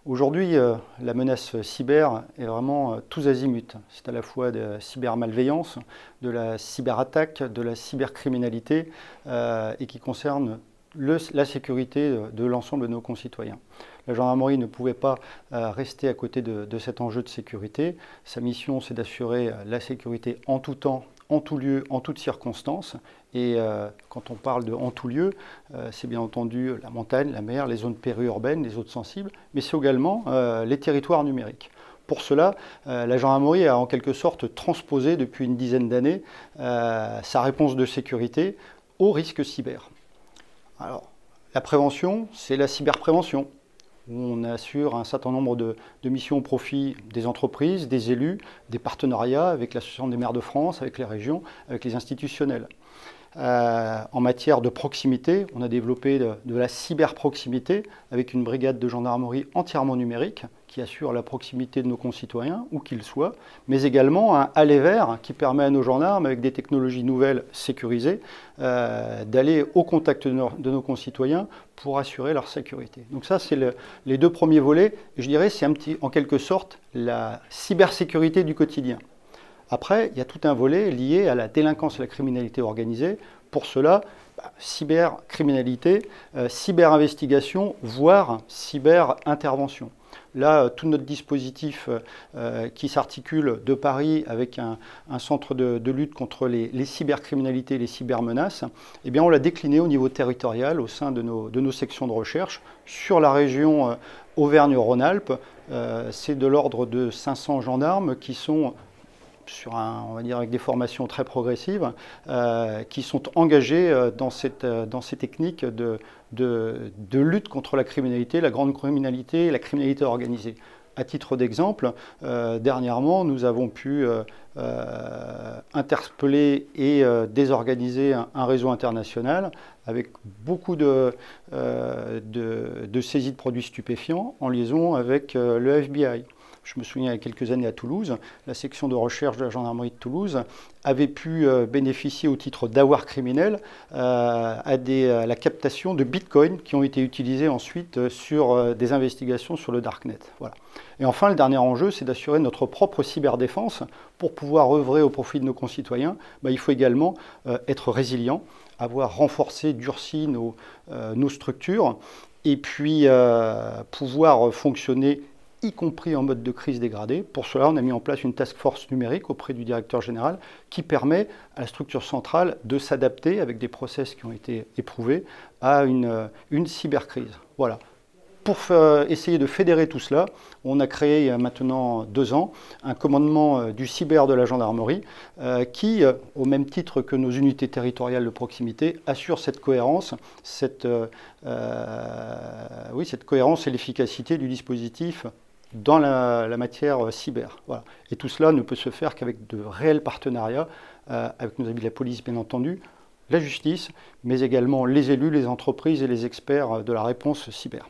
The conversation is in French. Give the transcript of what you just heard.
Aujourd'hui, la menace cyber est vraiment tous azimuts. C'est à la fois de la cybermalveillance, de la cyberattaque, de la cybercriminalité et qui concerne la sécurité de l'ensemble de nos concitoyens. La gendarmerie ne pouvait pas rester à côté de cet enjeu de sécurité. Sa mission, c'est d'assurer la sécurité en tout temps, en tout lieu, en toutes circonstances. Et quand on parle de en tout lieu, c'est bien entendu la montagne, la mer, les zones périurbaines, les zones sensibles, mais c'est également les territoires numériques. Pour cela, la gendarmerie a en quelque sorte transposé depuis une dizaine d'années sa réponse de sécurité aux risques cyber. Alors, la prévention, c'est la cyberprévention. On assure un certain nombre de missions au profit des entreprises, des élus, des partenariats avec l'Association des maires de France, avec les régions, avec les institutionnels. En matière de proximité, on a développé de la cyberproximité avec une brigade de gendarmerie entièrement numérique qui assure la proximité de nos concitoyens, où qu'ils soient, mais également un aller vers qui permet à nos gendarmes, avec des technologies nouvelles sécurisées, d'aller au contact de nos concitoyens pour assurer leur sécurité. Donc ça, c'est les deux premiers volets. Je dirais c'est en quelque sorte la cybersécurité du quotidien. Après, il y a tout un volet lié à la délinquance et la criminalité organisée. Pour cela, cybercriminalité, cyberinvestigation, voire cyberintervention. Là, tout notre dispositif qui s'articule de Paris avec un centre de lutte contre les cybercriminalités et les cybermenaces, eh bien, on l'a décliné au niveau territorial au sein de nos sections de recherche sur la région Auvergne-Rhône-Alpes. C'est de l'ordre de 500 gendarmes qui sont on va dire avec des formations très progressives, qui sont engagés dans ces techniques de lutte contre la criminalité, la grande criminalité et la criminalité organisée. À titre d'exemple, dernièrement, nous avons pu interpeller et désorganiser un réseau international avec beaucoup de saisies de produits stupéfiants en liaison avec le FBI. Je me souviens, il y a quelques années à Toulouse, la section de recherche de la gendarmerie de Toulouse avait pu bénéficier au titre d'avoir criminel à la captation de bitcoins qui ont été utilisés ensuite sur des investigations sur le Darknet. Voilà. Et enfin, le dernier enjeu, c'est d'assurer notre propre cyberdéfense. Pour pouvoir œuvrer au profit de nos concitoyens, il faut également être résilient, avoir renforcé, durci nos structures et puis pouvoir fonctionner y compris en mode de crise dégradée. Pour cela, on a mis en place une task force numérique auprès du directeur général qui permet à la structure centrale de s'adapter avec des process qui ont été éprouvés à une cybercrise. Voilà. Pour essayer de fédérer tout cela, on a créé il y a maintenant 2 ans un commandement du cyber de la gendarmerie qui, au même titre que nos unités territoriales de proximité, assure cette cohérence, cette cohérence et l'efficacité du dispositif dans la matière cyber. Voilà. Et tout cela ne peut se faire qu'avec de réels partenariats avec nos amis de la police, bien entendu, la justice, mais également les élus, les entreprises et les experts de la réponse cyber.